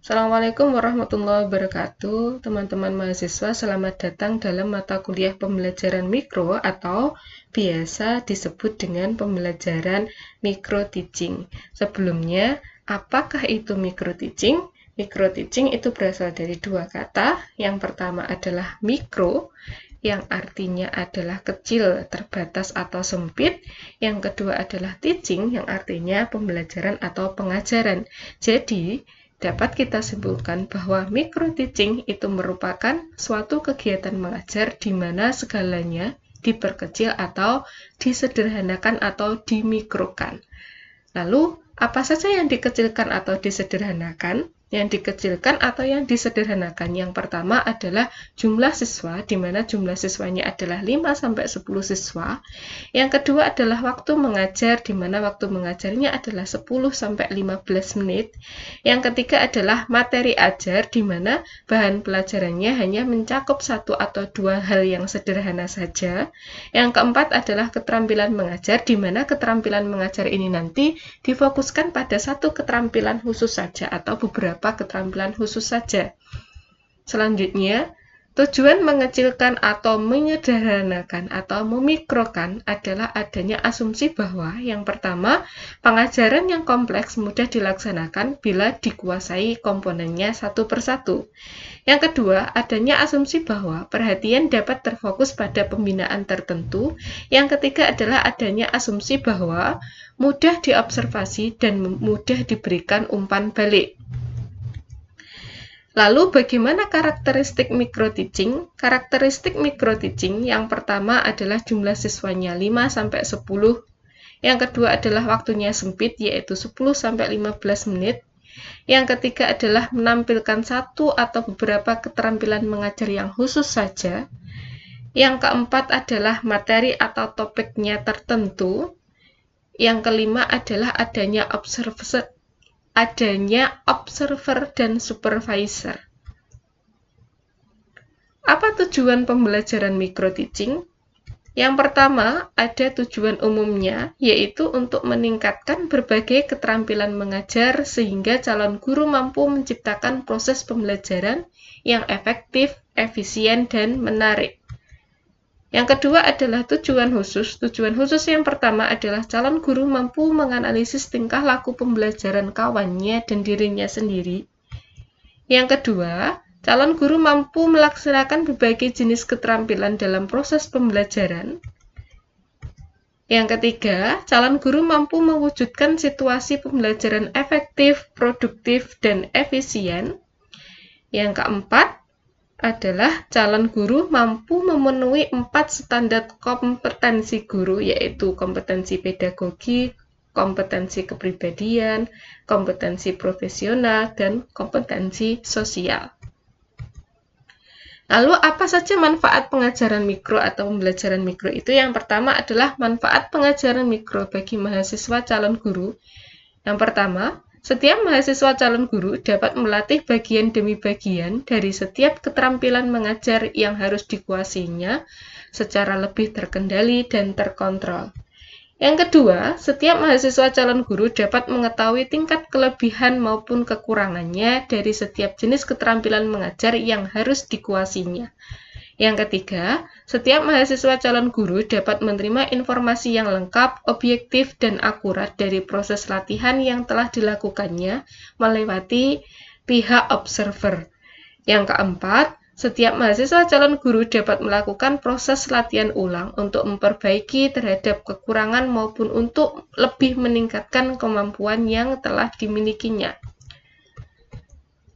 Assalamualaikum warahmatullahi wabarakatuh. Teman-teman mahasiswa, selamat datang dalam mata kuliah pembelajaran mikro atau biasa disebut dengan pembelajaran micro teaching. Sebelumnya, apakah itu micro teaching? Micro teaching itu berasal dari dua kata. Yang pertama adalah mikro, yang artinya adalah kecil, terbatas, atau sempit. Yang kedua adalah teaching, yang artinya pembelajaran atau pengajaran. Jadi, dapat kita simpulkan bahwa micro teaching itu merupakan suatu kegiatan mengajar di mana segalanya diperkecil atau disederhanakan atau dimikrokan. Lalu, apa saja yang dikecilkan atau disederhanakan? Yang dikecilkan atau yang disederhanakan, yang pertama adalah jumlah siswa, di mana jumlah siswanya adalah 5-10 siswa. Yang kedua adalah waktu mengajar, di mana waktu mengajarnya adalah 10-15 menit. Yang ketiga adalah materi ajar, di mana bahan pelajarannya hanya mencakup satu atau dua hal yang sederhana saja. Yang keempat adalah keterampilan mengajar, di mana keterampilan mengajar ini nanti difokuskan pada satu keterampilan khusus saja atau beberapa keterampilan khusus saja. Selanjutnya, tujuan mengecilkan atau menyederhanakan atau memikrokan adalah adanya asumsi bahwa yang pertama, pengajaran yang kompleks mudah dilaksanakan bila dikuasai komponennya satu persatu. Yang kedua, adanya asumsi bahwa perhatian dapat terfokus pada pembinaan tertentu. Yang ketiga adalah adanya asumsi bahwa mudah diobservasi dan mudah diberikan umpan balik. Lalu bagaimana karakteristik micro teaching? Karakteristik micro teaching yang pertama adalah jumlah siswanya 5-10. Yang kedua adalah waktunya sempit, yaitu 10-15 menit. Yang ketiga adalah menampilkan satu atau beberapa keterampilan mengajar yang khusus saja. Yang keempat adalah materi atau topiknya tertentu. Yang kelima adalah adanya observer dan supervisor. Apa tujuan pembelajaran micro teaching? Yang pertama, ada tujuan umumnya, yaitu untuk meningkatkan berbagai keterampilan mengajar sehingga calon guru mampu menciptakan proses pembelajaran yang efektif, efisien, dan menarik. Yang kedua adalah tujuan khusus. Tujuan khusus yang pertama adalah calon guru mampu menganalisis tingkah laku pembelajaran kawannya dan dirinya sendiri. Yang kedua, calon guru mampu melaksanakan berbagai jenis keterampilan dalam proses pembelajaran. Yang ketiga, calon guru mampu mewujudkan situasi pembelajaran efektif, produktif, dan efisien. Yang keempat adalah calon guru mampu memenuhi 4 standar kompetensi guru, yaitu kompetensi pedagogi, kompetensi kepribadian, kompetensi profesional, dan kompetensi sosial. Lalu apa saja manfaat pengajaran mikro atau pembelajaran mikro itu? Yang pertama adalah manfaat pengajaran mikro bagi mahasiswa calon guru. Yang pertama, setiap mahasiswa calon guru dapat melatih bagian demi bagian dari setiap keterampilan mengajar yang harus dikuasainya secara lebih terkendali dan terkontrol. Yang kedua, setiap mahasiswa calon guru dapat mengetahui tingkat kelebihan maupun kekurangannya dari setiap jenis keterampilan mengajar yang harus dikuasainya. Yang ketiga, setiap mahasiswa calon guru dapat menerima informasi yang lengkap, objektif, dan akurat dari proses latihan yang telah dilakukannya melewati pihak observer. Yang keempat, setiap mahasiswa calon guru dapat melakukan proses latihan ulang untuk memperbaiki terhadap kekurangan maupun untuk lebih meningkatkan kemampuan yang telah dimilikinya.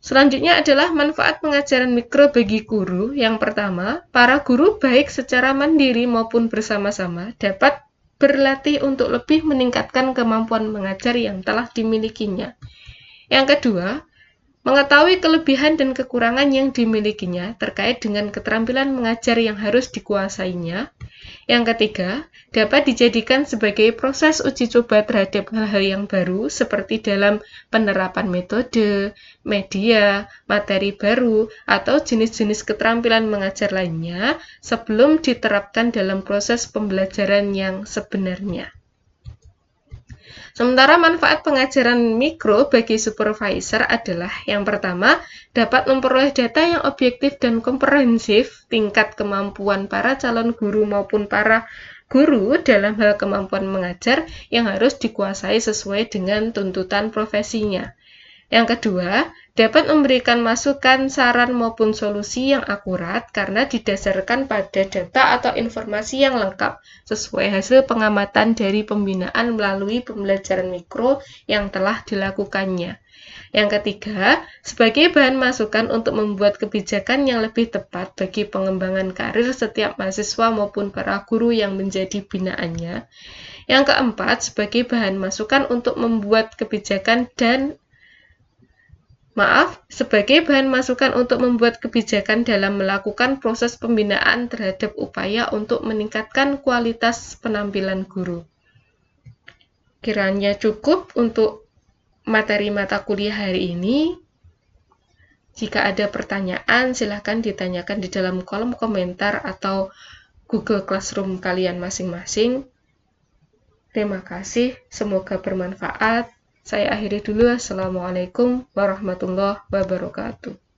Selanjutnya adalah manfaat pengajaran mikro bagi guru. Yang pertama, para guru baik secara mandiri maupun bersama-sama dapat berlatih untuk lebih meningkatkan kemampuan mengajar yang telah dimilikinya. Yang kedua, mengetahui kelebihan dan kekurangan yang dimilikinya terkait dengan keterampilan mengajar yang harus dikuasainya. Yang ketiga, dapat dijadikan sebagai proses uji coba terhadap hal-hal yang baru seperti dalam penerapan metode, media, materi baru, atau jenis-jenis keterampilan mengajar lainnya sebelum diterapkan dalam proses pembelajaran yang sebenarnya. Sementara manfaat pengajaran mikro bagi supervisor adalah yang pertama, dapat memperoleh data yang objektif dan komprehensif tingkat kemampuan para calon guru maupun para guru dalam hal kemampuan mengajar yang harus dikuasai sesuai dengan tuntutan profesinya. Yang kedua, dapat memberikan masukan, saran, maupun solusi yang akurat karena didasarkan pada data atau informasi yang lengkap sesuai hasil pengamatan dari pembinaan melalui pembelajaran mikro yang telah dilakukannya. Yang ketiga, sebagai bahan masukan untuk membuat kebijakan yang lebih tepat bagi pengembangan karir setiap mahasiswa maupun para guru yang menjadi binaannya. Yang keempat, sebagai bahan masukan untuk membuat kebijakan sebagai bahan masukan untuk membuat kebijakan dalam melakukan proses pembinaan terhadap upaya untuk meningkatkan kualitas penampilan guru. Kiranya cukup untuk materi mata kuliah hari ini. Jika ada pertanyaan, silahkan ditanyakan di dalam kolom komentar atau Google Classroom kalian masing-masing. Terima kasih, semoga bermanfaat. Saya akhiri dulu. Assalamualaikum warahmatullahi wabarakatuh.